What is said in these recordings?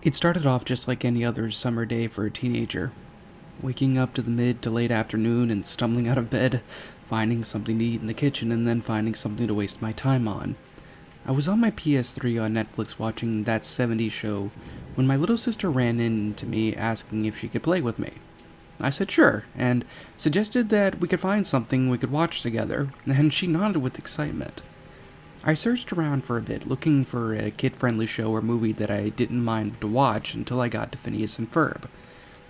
It started off just like any other summer day for a teenager, waking up to the mid to late afternoon and stumbling out of bed, finding something to eat in the kitchen, and then finding something to waste my time on. I was on my PS3 on Netflix watching That 70s Show when my little sister ran into me asking if she could play with me. I said sure, and suggested that we could find something we could watch together, and she nodded with excitement. I searched around for a bit, looking for a kid-friendly show or movie that I didn't mind to watch until I got to Phineas and Ferb.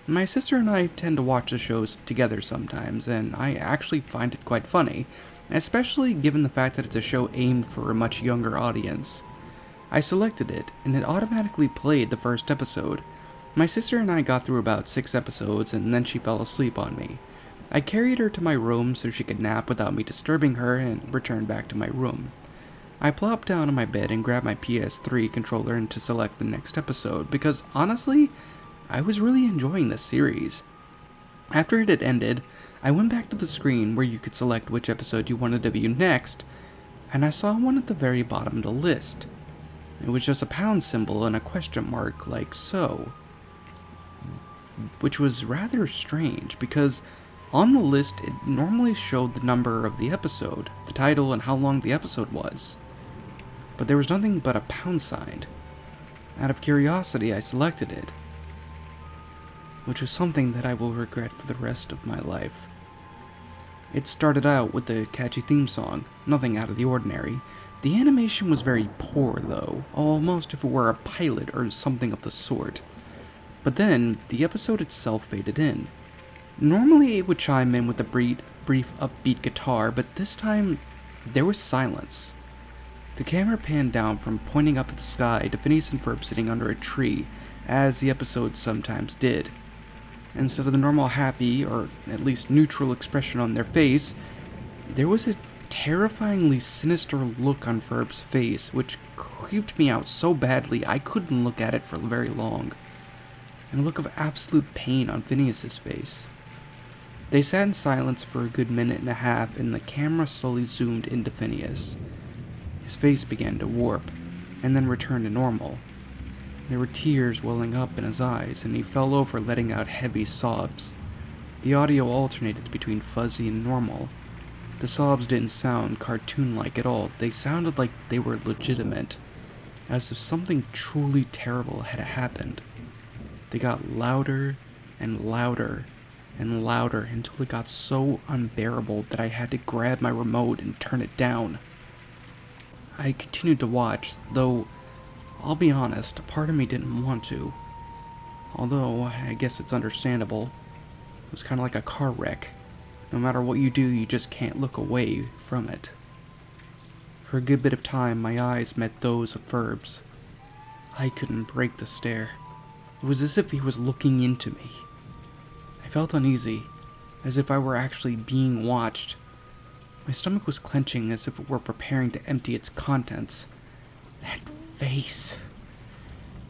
My sister and I tend to watch the shows together sometimes, and I actually find it quite funny, especially given the fact that it's a show aimed for a much younger audience. I selected it, and it automatically played the first episode. My sister and I got through about 6 episodes, and then she fell asleep on me. I carried her to my room so she could nap without me disturbing her, and returned back to my room. I plopped down on my bed and grabbed my PS3 controller to select the next episode, because honestly, I was really enjoying this series. After it had ended, I went back to the screen where you could select which episode you wanted to view next, and I saw one at the very bottom of the list. It was just a pound symbol and a question mark, like so. Which was rather strange, because on the list it normally showed the number of the episode, the title, and how long the episode was. But there was nothing but a pound sign. Out of curiosity, I selected it, which was something that I will regret for the rest of my life. It started out with a catchy theme song, nothing out of the ordinary. The animation was very poor, though, almost if it were a pilot or something of the sort. But then, the episode itself faded in. Normally it would chime in with a brief upbeat guitar, but this time, there was silence. The camera panned down from pointing up at the sky to Phineas and Ferb sitting under a tree, as the episode sometimes did. Instead of the normal happy, or at least neutral expression on their face, there was a terrifyingly sinister look on Ferb's face, which creeped me out so badly I couldn't look at it for very long, and a look of absolute pain on Phineas's face. They sat in silence for a good minute and a half, and the camera slowly zoomed into Phineas. His face began to warp, and then return to normal. There were tears welling up in his eyes, and he fell over letting out heavy sobs. The audio alternated between fuzzy and normal. The sobs didn't sound cartoon-like at all. They sounded like they were legitimate, as if something truly terrible had happened. They got louder and louder and louder until it got so unbearable that I had to grab my remote and turn it down. I continued to watch, though I'll be honest, a part of me didn't want to. Although, I guess it's understandable. It was kind of like a car wreck. No matter what you do, you just can't look away from it. For a good bit of time, my eyes met those of Ferb's. I couldn't break the stare. It was as if he was looking into me. I felt uneasy, as if I were actually being watched. My stomach was clenching as if it were preparing to empty its contents. That face.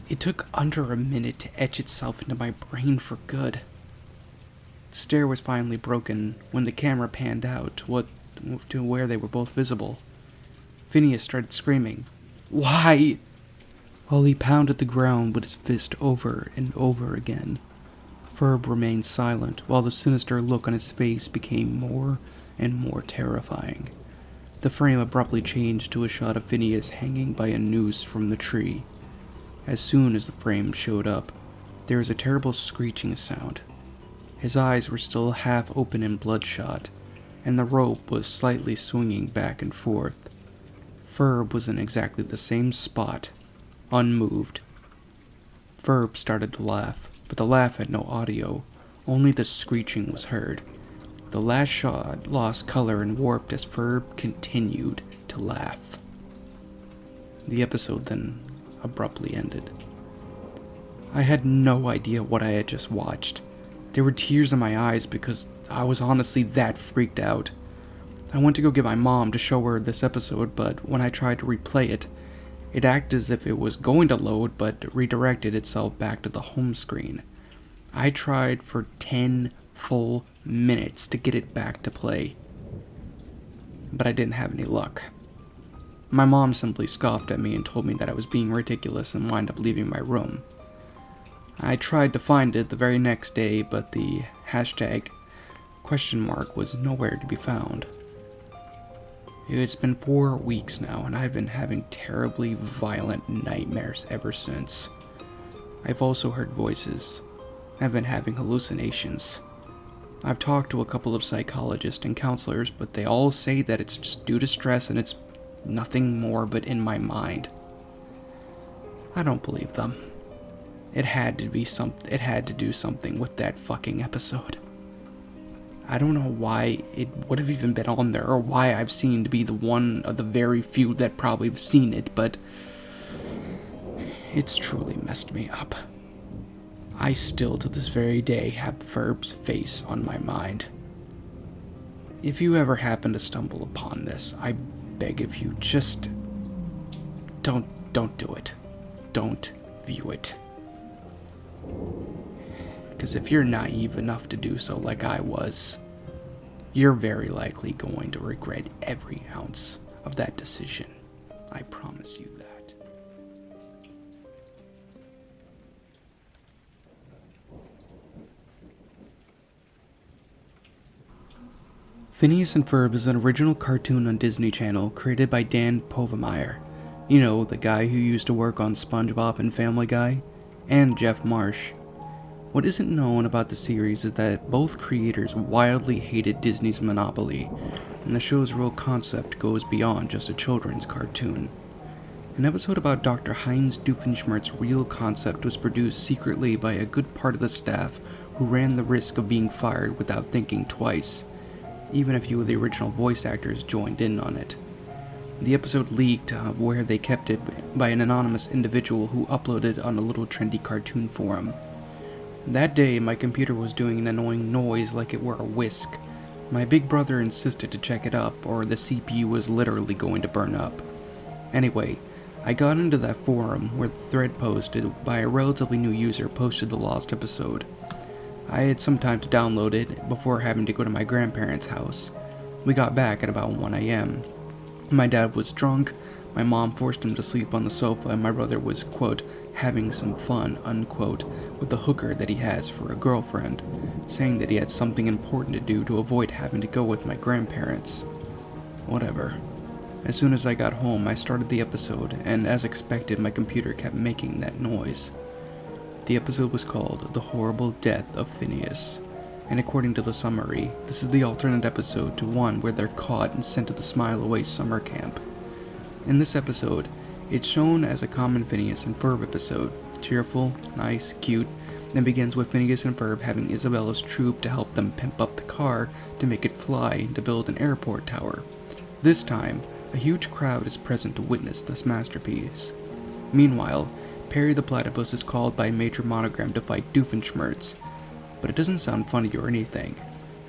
It took under a minute to etch itself into my brain for good. The stare was finally broken when the camera panned out to where they were both visible. Phineas started screaming, "Why?" while he pounded the ground with his fist over and over again. Ferb remained silent while the sinister look on his face became more and more terrifying. The frame abruptly changed to a shot of Phineas hanging by a noose from the tree. As soon as the frame showed up, there was a terrible screeching sound. His eyes were still half open and bloodshot, and the rope was slightly swinging back and forth. Ferb was in exactly the same spot, unmoved. Ferb started to laugh, but the laugh had no audio, only the screeching was heard. The last shot lost color and warped as Ferb continued to laugh. The episode then abruptly ended. I had no idea what I had just watched. There were tears in my eyes because I was honestly that freaked out. I went to go get my mom to show her this episode, but when I tried to replay it, it acted as if it was going to load but redirected itself back to the home screen. I tried for 10 full minutes to get it back to play, but I didn't have any luck. My mom simply scoffed at me and told me that I was being ridiculous and wound up leaving my room. I tried to find it the very next day, but the hashtag question mark was nowhere to be found. It's been 4 weeks now, and I've been having terribly violent nightmares ever since. I've also heard voices. I've been having hallucinations. I've talked to a couple of psychologists and counselors, but they all say that it's just due to stress and it's nothing more but in my mind. I don't believe them. It had to do something with that fucking episode. I don't know why it would have even been on there, or why I've seen to be the one of the very few that probably have seen it, but it's truly messed me up. I still, to this very day, have Ferb's face on my mind. If you ever happen to stumble upon this, I beg of you, just don't do it. Don't view it. Because if you're naive enough to do so like I was, you're very likely going to regret every ounce of that decision. I promise you that. Phineas and Ferb is an original cartoon on Disney Channel created by Dan Povenmire. You know, the guy who used to work on SpongeBob and Family Guy, and Jeff Marsh. What isn't known about the series is that both creators wildly hated Disney's monopoly, and the show's real concept goes beyond just a children's cartoon. An episode about Dr. Heinz Doofenshmirtz's real concept was produced secretly by a good part of the staff who ran the risk of being fired without thinking twice. Even a few of the original voice actors joined in on it. The episode leaked where they kept it by an anonymous individual who uploaded on a little trendy cartoon forum. That day, my computer was doing an annoying noise like it were a whisk. My big brother insisted to check it up, or the CPU was literally going to burn up. Anyway, I got into that forum where the thread posted by a relatively new user posted the lost episode. I had some time to download it before having to go to my grandparents' house. We got back at about 1 a.m. My dad was drunk, my mom forced him to sleep on the sofa, and my brother was, quote, having some fun, unquote, with the hooker that he has for a girlfriend, saying that he had something important to do to avoid having to go with my grandparents. Whatever. As soon as I got home, I started the episode, and as expected, my computer kept making that noise. The episode was called The Horrible Death of Phineas, and according to the summary, this is the alternate episode to one where they're caught and sent to the Smile Away summer camp. In this episode, it's shown as a common Phineas and Ferb episode, cheerful, nice, cute, and begins with Phineas and Ferb having Isabella's troop to help them pimp up the car to make it fly and to build an airport tower. This time, a huge crowd is present to witness this masterpiece. Meanwhile, Perry the Platypus is called by Major Monogram to fight Doofenshmirtz, but it doesn't sound funny or anything.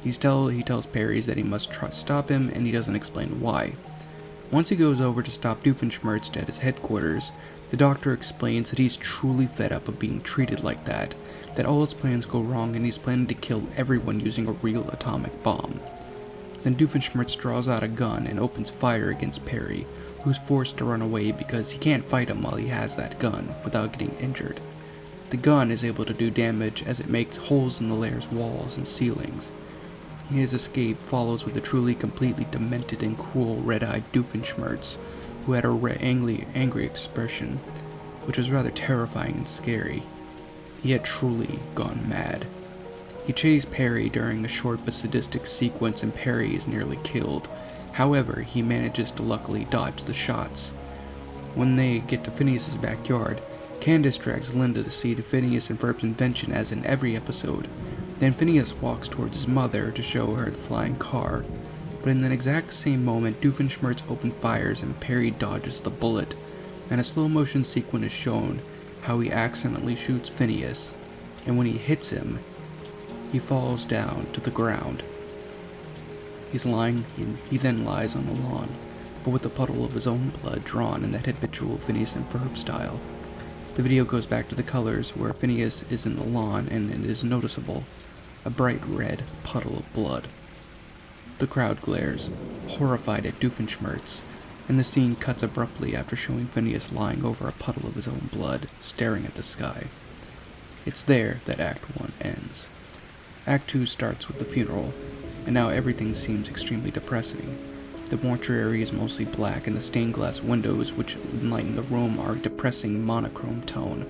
He tells Perry that he must stop him, and he doesn't explain why. Once he goes over to stop Doofenshmirtz at his headquarters, the doctor explains that he's truly fed up of being treated like that all his plans go wrong and he's planning to kill everyone using a real atomic bomb. Then Doofenshmirtz draws out a gun and opens fire against Perry, who's forced to run away because he can't fight him while he has that gun without getting injured. The gun is able to do damage as it makes holes in the lair's walls and ceilings. His escape follows with a truly completely demented and cruel red-eyed Doofenshmirtz, who had a angry expression, which was rather terrifying and scary. He had truly gone mad. He chased Perry during a short but sadistic sequence, and Perry is nearly killed. However, he manages to luckily dodge the shots. When they get to Phineas's backyard, Candace drags Linda to see Phineas and Ferb's invention as in every episode. Then Phineas walks towards his mother to show her the flying car. But in that exact same moment, Doofenshmirtz opens fires and Perry dodges the bullet, and a slow-motion sequence is shown how he accidentally shoots Phineas, and when he hits him, he falls down to the ground. He then lies on the lawn, but with a puddle of his own blood drawn in that habitual Phineas and Ferb style. The video goes back to the colors where Phineas is in the lawn and it is noticeable, a bright red puddle of blood. The crowd glares, horrified at Doofenshmirtz, and the scene cuts abruptly after showing Phineas lying over a puddle of his own blood, staring at the sky. It's there that Act 1 ends. Act 2 starts with the funeral, and now everything seems extremely depressing. The mortuary is mostly black, and the stained glass windows which enlighten the room are a depressing monochrome tone.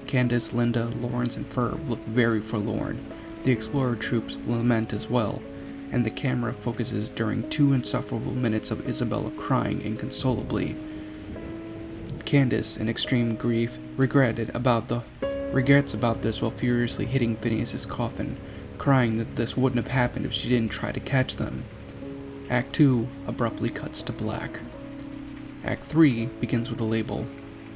Candace, Linda, Lawrence, and Ferb look very forlorn. The explorer troops lament as well, and the camera focuses during 2 insufferable minutes of Isabella crying inconsolably. Candace, in extreme grief, regrets about this while furiously hitting Phineas's coffin, crying that this wouldn't have happened if she didn't try to catch them. Act 2 abruptly cuts to black. Act 3 begins with a label,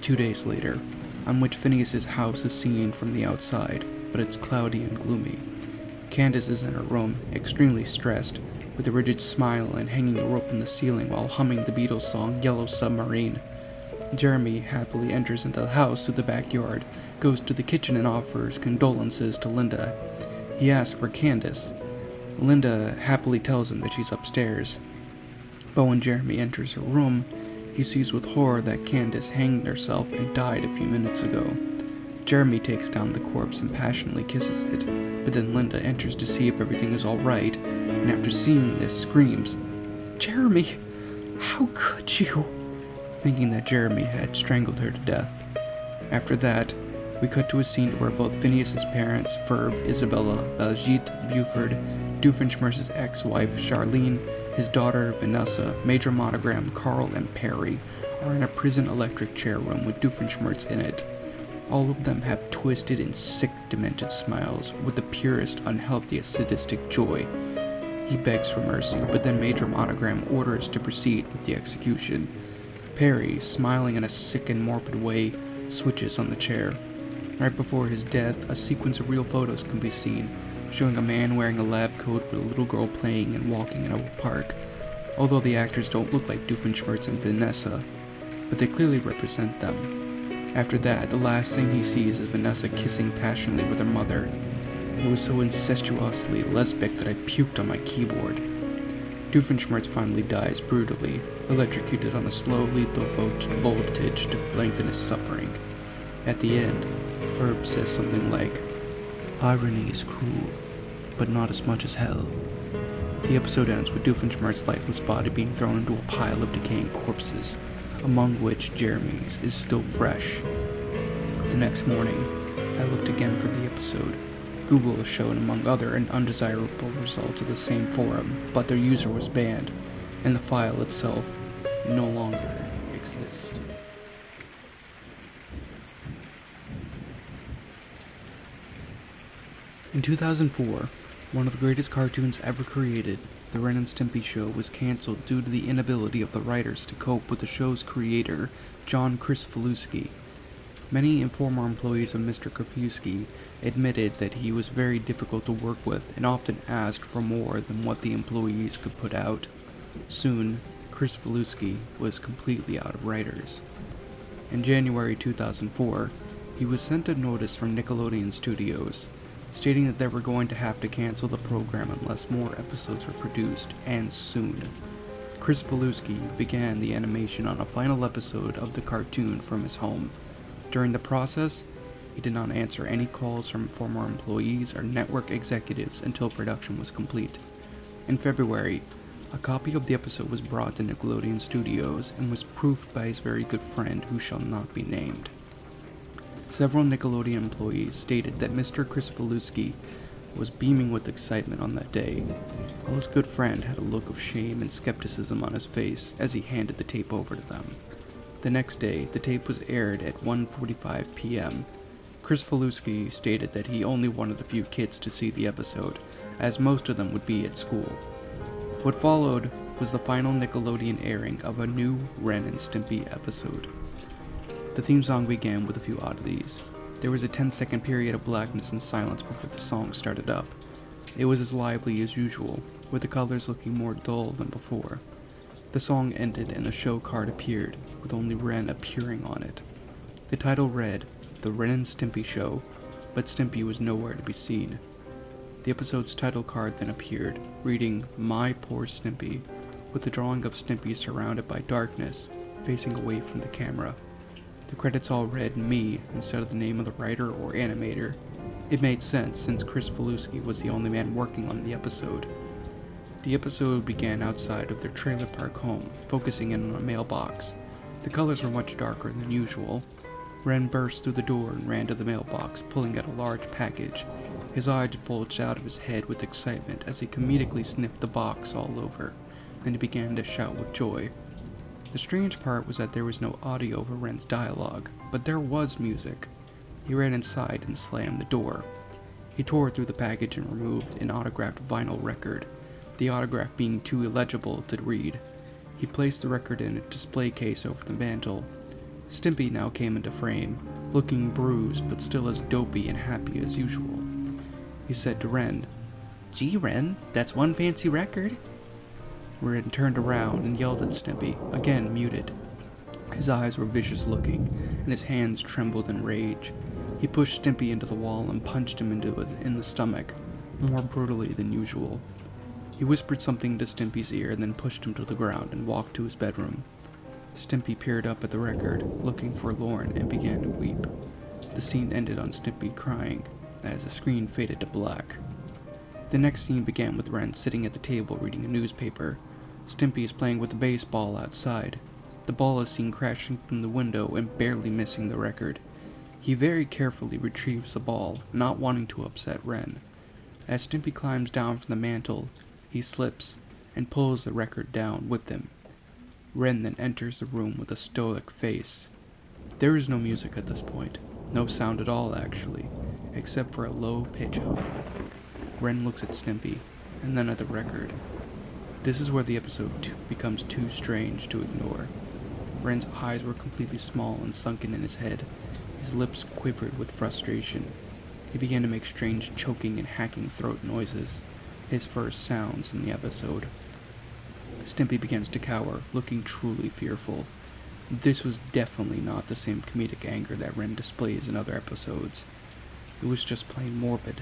2 days later, on which Phineas's house is seen from the outside, but it's cloudy and gloomy. Candace is in her room, extremely stressed, with a rigid smile and hanging a rope in the ceiling while humming the Beatles song Yellow Submarine. Jeremy happily enters into the house through the backyard, goes to the kitchen and offers condolences to Linda. He asks for Candace. Linda happily tells him that she's upstairs. But when Jeremy enters her room, he sees with horror that Candace hanged herself and died a few minutes ago. Jeremy takes down the corpse and passionately kisses it, but then Linda enters to see if everything is alright, and after seeing this screams, "Jeremy, how could you?" thinking that Jeremy had strangled her to death. After that, we cut to a scene where both Phineas's parents, Ferb, Isabella, Baljeet, Buford, Doofenshmirtz's ex-wife, Charlene, his daughter, Vanessa, Major Monogram, Carl, and Perry are in a prison electric chair room with Doofenshmirtz in it. All of them have twisted and sick, demented smiles with the purest, unhealthiest, sadistic joy. He begs for mercy, but then Major Monogram orders to proceed with the execution. Perry, smiling in a sick and morbid way, switches on the chair. Right before his death, a sequence of real photos can be seen, showing a man wearing a lab coat with a little girl playing and walking in a park. Although the actors don't look like Doofenshmirtz and Vanessa, but they clearly represent them. After that, the last thing he sees is Vanessa kissing passionately with her mother. It was so incestuously lesbic that I puked on my keyboard. Doofenshmirtz finally dies brutally, electrocuted on a slow, lethal voltage to lengthen his suffering. At the end, Ferb says something like, "Irony is cruel, but not as much as hell." The episode ends with Doofenshmirtz's lifeless body being thrown into a pile of decaying corpses, among which Jeremy's is still fresh. The next morning, I looked again for the episode. Google showed, among other and undesirable results, of the same forum, but their user was banned, and the file itself no longer exists. In 2004, one of the greatest cartoons ever created, The Ren and Stimpy Show, was cancelled due to the inability of the writers to cope with the show's creator, John Kricfalusi. Many former employees of Mr. Kricfalusi admitted that he was very difficult to work with and often asked for more than what the employees could put out. Soon, Kricfalusi was completely out of writers. In January 2004, he was sent a notice from Nickelodeon Studios, stating that they were going to have to cancel the program unless more episodes were produced, and soon. Kricfalusi began the animation on a final episode of the cartoon from his home. During the process, he did not answer any calls from former employees or network executives until production was complete. In February, a copy of the episode was brought to Nickelodeon Studios and was proofed by his very good friend who shall not be named. Several Nickelodeon employees stated that Mr. Kricfalusi was beaming with excitement on that day, while his good friend had a look of shame and skepticism on his face as he handed the tape over to them. The next day, the tape was aired at 1:45 p.m. Kricfalusi stated that he only wanted a few kids to see the episode, as most of them would be at school. What followed was the final Nickelodeon airing of a new Ren and Stimpy episode. The theme song began with a few oddities. There was a 10-second period of blackness and silence before the song started up. It was as lively as usual, with the colors looking more dull than before. The song ended and a show card appeared, with only Ren appearing on it. The title read, The Ren and Stimpy Show, but Stimpy was nowhere to be seen. The episode's title card then appeared, reading, My Poor Stimpy, with the drawing of Stimpy surrounded by darkness, facing away from the camera. The credits all read Me instead of the name of the writer or animator. It made sense since Chris Faluski was the only man working on the episode. The episode began outside of their trailer park home, focusing in on a mailbox. The colors were much darker than usual. Ren burst through the door and ran to the mailbox, pulling out a large package. His eyes bulged out of his head with excitement as he comedically sniffed the box all over. Then he began to shout with joy. The strange part was that there was no audio over Ren's dialogue, but there was music. He ran inside and slammed the door. He tore through the package and removed an autographed vinyl record, the autograph being too illegible to read. He placed the record in a display case over the mantel. Stimpy now came into frame, looking bruised but still as dopey and happy as usual. He said to Ren, "Gee, Ren, that's one fancy record." Ren turned around and yelled at Stimpy, again muted. His eyes were vicious looking, and his hands trembled in rage. He pushed Stimpy into the wall and punched him in the stomach, more brutally than usual. He whispered something to Stimpy's ear and then pushed him to the ground and walked to his bedroom. Stimpy peered up at the record, looking forlorn, and began to weep. The scene ended on Stimpy crying, as the screen faded to black. The next scene began with Ren sitting at the table reading a newspaper. Stimpy is playing with a baseball outside. The ball is seen crashing from the window and barely missing the record. He very carefully retrieves the ball, not wanting to upset Ren. As Stimpy climbs down from the mantel, he slips and pulls the record down with him. Ren then enters the room with a stoic face. There is no music at this point. No sound at all, actually, except for a low pitch hum. Ren looks at Stimpy, and then at the record. This is where the episode becomes too strange to ignore. Ren's eyes were completely small and sunken in his head. His lips quivered with frustration. He began to make strange choking and hacking throat noises, his first sounds in the episode. Stimpy begins to cower, looking truly fearful. This was definitely not the same comedic anger that Ren displays in other episodes. It was just plain morbid.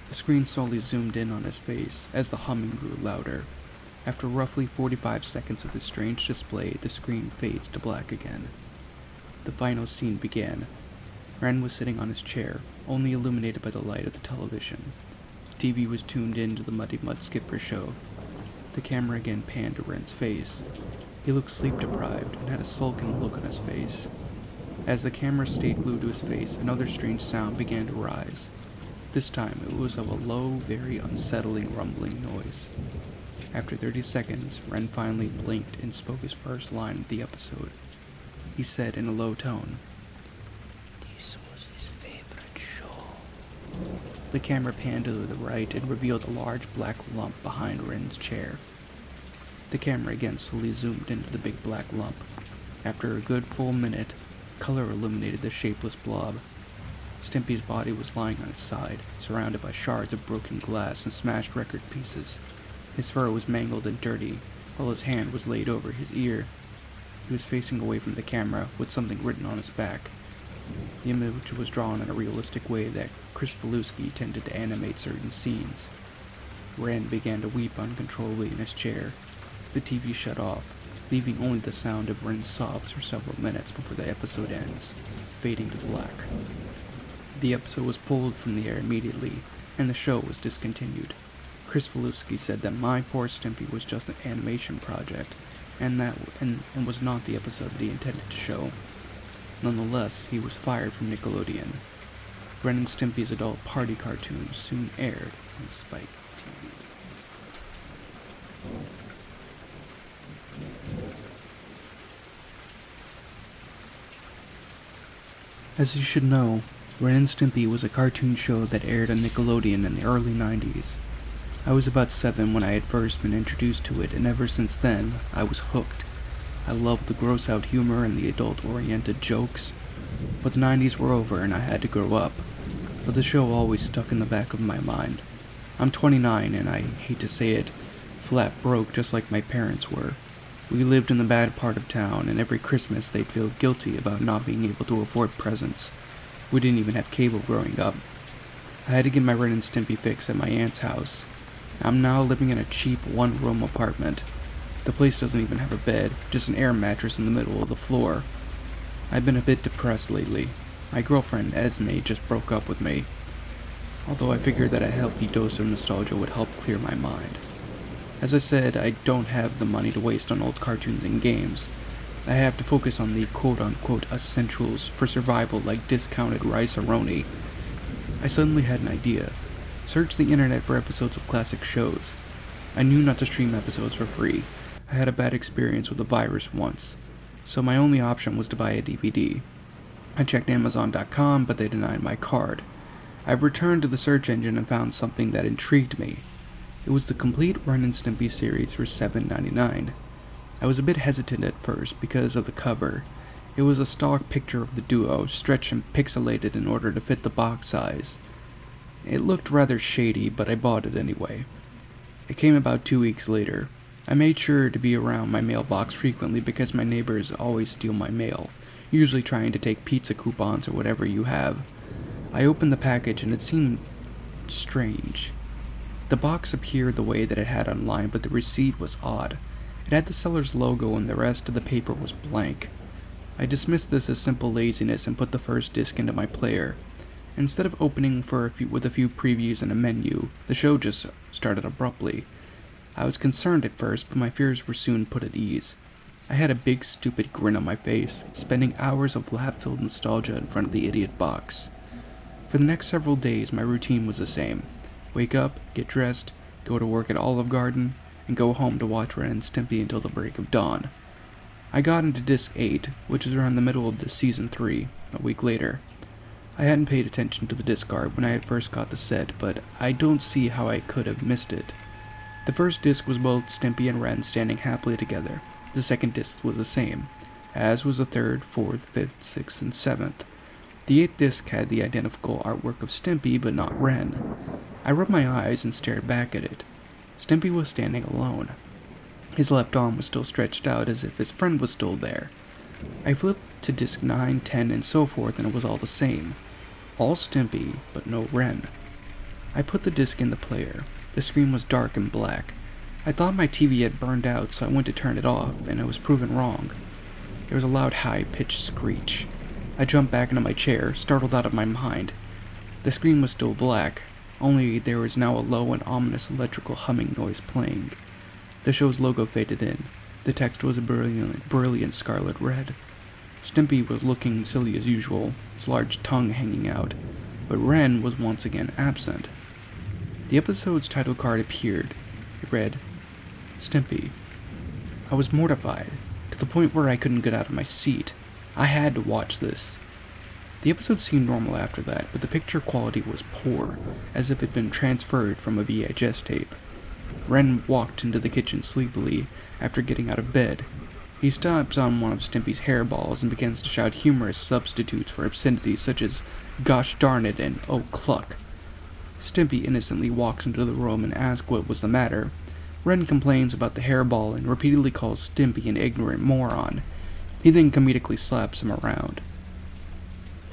The screen slowly zoomed in on his face as the humming grew louder. After roughly 45 seconds of this strange display, the screen fades to black again. The final scene began. Ren was sitting on his chair, only illuminated by the light of the television. The TV was tuned in to the Muddy Mud Skipper show. The camera again panned to Ren's face. He looked sleep-deprived and had a sullen look on his face. As the camera stayed glued to his face, another strange sound began to rise. This time it was of a low, very unsettling rumbling noise. After 30 seconds, Ren finally blinked and spoke his first line of the episode. He said in a low tone, "This was his favorite show." The camera panned to the right and revealed a large black lump behind Ren's chair. The camera again slowly zoomed into the big black lump. After a good full minute, color illuminated the shapeless blob. Stimpy's body was lying on its side, surrounded by shards of broken glass and smashed record pieces. His fur was mangled and dirty, while his hand was laid over his ear. He was facing away from the camera with something written on his back. The image was drawn in a realistic way that Chris Faluski tended to animate certain scenes. Ren began to weep uncontrollably in his chair. The TV shut off, leaving only the sound of Ren's sobs for several minutes before the episode ends, fading to black. The episode was pulled from the air immediately, and the show was discontinued. Chris Faluski said that My Poor Stimpy was just an animation project, and was not the episode that he intended to show. Nonetheless, he was fired from Nickelodeon. Ren and Stimpy's adult party cartoons soon aired on Spike TV. As you should know, Ren and Stimpy was a cartoon show that aired on Nickelodeon in the early 90s. I was about 7 when I had first been introduced to it, and ever since then, I was hooked. I loved the gross-out humor and the adult-oriented jokes, but the 90s were over and I had to grow up. But the show always stuck in the back of my mind. I'm 29 and I hate to say it, flat broke just like my parents were. We lived in the bad part of town, and every Christmas they'd feel guilty about not being able to afford presents. We didn't even have cable growing up. I had to get my Ren and Stimpy fix at my aunt's house. I'm now living in a cheap one-room apartment. The place doesn't even have a bed, just an air mattress in the middle of the floor. I've been a bit depressed lately. My girlfriend, Esme, just broke up with me. although I figured that a healthy dose of nostalgia would help clear my mind. As I said, I don't have the money to waste on old cartoons and games. I have to focus on the quote-unquote essentials for survival like discounted rice-a-roni. I suddenly had an idea. Search the internet for episodes of classic shows. I knew not to stream episodes for free. I had a bad experience with a virus once, so my only option was to buy a DVD. I checked Amazon.com, but they denied my card. I returned to the search engine and found something that intrigued me. It was the complete Ren and Stimpy series for $7.99. I was a bit hesitant at first because of the cover. It was a stock picture of the duo, stretched and pixelated in order to fit the box size. It looked rather shady, but I bought it anyway. It came about 2 weeks later. I made sure to be around my mailbox frequently because my neighbors always steal my mail, usually trying to take pizza coupons or whatever you have. I opened the package and it seemed strange. The box appeared the way that it had online, but the receipt was odd. It had the seller's logo and the rest of the paper was blank. I dismissed this as simple laziness and put the first disc into my player. Instead of opening with a few previews and a menu, the show just started abruptly. I was concerned at first, but my fears were soon put at ease. I had a big stupid grin on my face, spending hours of laugh-filled nostalgia in front of the idiot box. For the next several days, my routine was the same. Wake up, get dressed, go to work at Olive Garden, and go home to watch Ren and Stimpy until the break of dawn. I got into Disc 8, which is around the middle of the Season 3, a week later. I hadn't paid attention to the disc art when I had first got the set, but I don't see how I could have missed it. The first disc was both Stimpy and Ren standing happily together. The second disc was the same, as was the third, fourth, fifth, sixth, and seventh. The eighth disc had the identical artwork of Stimpy, but not Ren. I rubbed my eyes and stared back at it. Stimpy was standing alone. His left arm was still stretched out as if his friend was still there. I flipped to disc 9, 10, and so forth, and it was all the same. All Stimpy, but no Ren. I put the disc in the player. The screen was dark and black. I thought my TV had burned out, so I went to turn it off, and I was proven wrong. There was a loud, high-pitched screech. I jumped back into my chair, startled out of my mind. The screen was still black, only there was now a low and ominous electrical humming noise playing. The show's logo faded in. The text was a brilliant scarlet red. Stimpy was looking silly as usual, his large tongue hanging out, but Ren was once again absent. The episode's title card appeared. It read, Stimpy. I was mortified, to the point where I couldn't get out of my seat. I had to watch this. The episode seemed normal after that, but the picture quality was poor, as if it had been transferred from a VHS tape. Ren walked into the kitchen sleepily after getting out of bed. He stops on one of Stimpy's hairballs and begins to shout humorous substitutes for obscenities such as gosh darn it and oh cluck. Stimpy innocently walks into the room and asks what was the matter. Ren complains about the hairball and repeatedly calls Stimpy an ignorant moron. He then comedically slaps him around.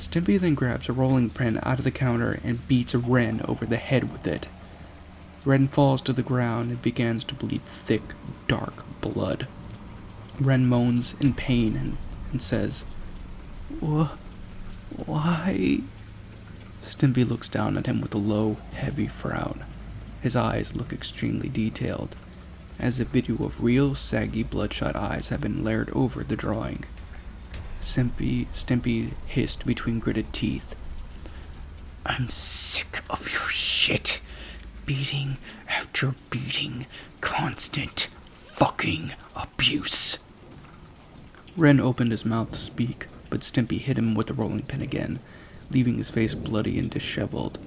Stimpy then grabs a rolling pin out of the counter and beats Ren over the head with it. Ren falls to the ground and begins to bleed thick, dark blood. Ren moans in pain and says, Why? Stimpy looks down at him with a low, heavy frown. His eyes look extremely detailed, as if video of real, saggy, bloodshot eyes have been layered over the drawing. Stimpy hissed between gritted teeth. I'm sick of your shit. Beating after beating. Constant fucking abuse. Ren opened his mouth to speak, but Stimpy hit him with the rolling pin again, leaving his face bloody and disheveled.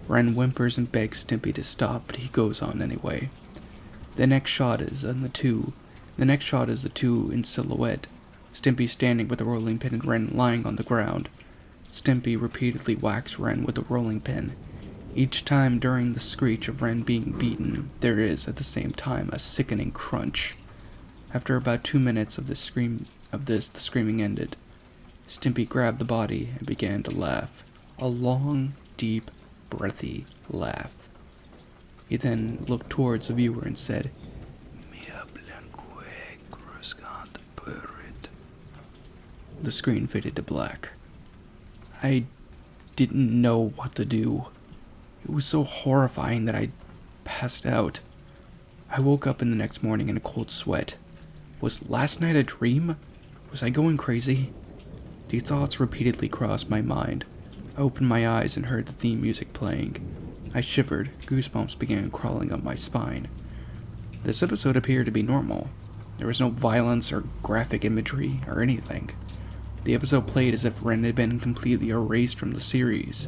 Ren whimpers and begs Stimpy to stop, but he goes on anyway. The next shot is the two in silhouette. Stimpy standing with a rolling pin and Ren lying on the ground. Stimpy repeatedly whacks Ren with a rolling pin. Each time during the screech of Ren being beaten, there is, at the same time, a sickening crunch. After about 2 minutes of the screaming ended. Stimpy grabbed the body and began to laugh. A long, deep, breathy laugh. He then looked towards the viewer and said, The screen faded to black. I didn't know what to do. It was so horrifying that I passed out. I woke up in the next morning in a cold sweat. Was last night a dream? Was I going crazy? These thoughts repeatedly crossed my mind. I opened my eyes and heard the theme music playing. I shivered, goosebumps began crawling up my spine. This episode appeared to be normal. There was no violence or graphic imagery or anything. The episode played as if Ren had been completely erased from the series.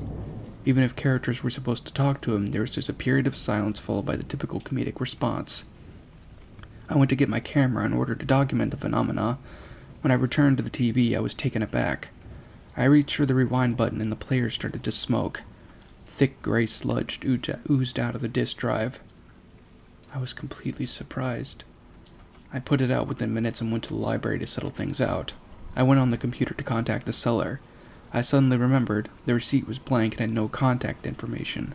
Even if characters were supposed to talk to him, there was just a period of silence followed by the typical comedic response. I went to get my camera in order to document the phenomena. When I returned to the TV, I was taken aback. I reached for the rewind button and the player started to smoke. Thick gray sludge oozed out of the disk drive. I was completely surprised. I put it out within minutes and went to the library to settle things out. I went on the computer to contact the seller. I suddenly remembered the receipt was blank and had no contact information.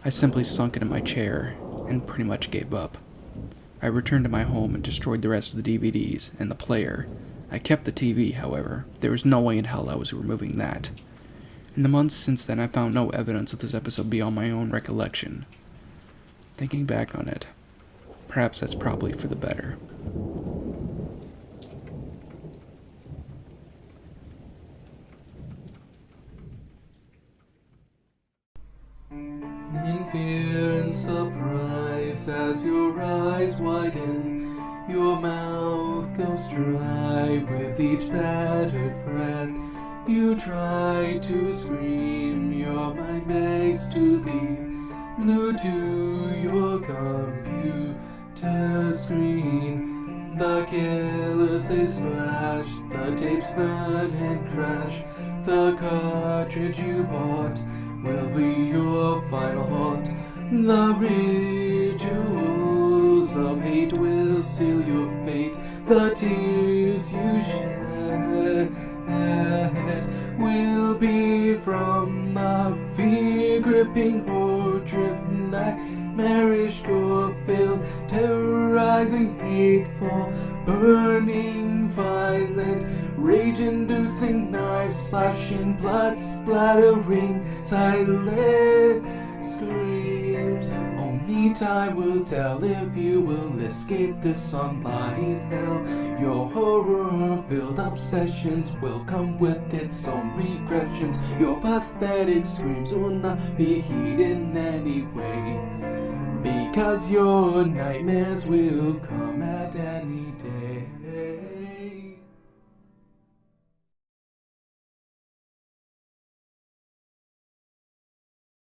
I simply sunk into my chair and pretty much gave up. I returned to my home and destroyed the rest of the DVDs and the player. I kept the TV, however. There was no way in hell I was removing that. In the months since then, I found no evidence of this episode beyond my own recollection. Thinking back on it, perhaps that's probably for the better. In fear and surprise, as your eyes widen, your mouth goes dry with each battered breath. You try to scream, your mind begs to leave, glued to your computer screen. The killers they slash, the tapes burn and crash. The cartridge you bought will be your final haunt. The rituals of hate will seal your fate. The tears you shed will be from the fear-gripping, horror-driven, nightmarish, gore-filled, terrorizing, hateful, burning, violent, rage-inducing, knife-slashing, blood-splattering, silent screams. Only time will tell if you will escape this online hell. Your horror-filled obsessions will come with its own regressions. Your pathetic screams will not be heeded in any way, because your nightmares will come at any day.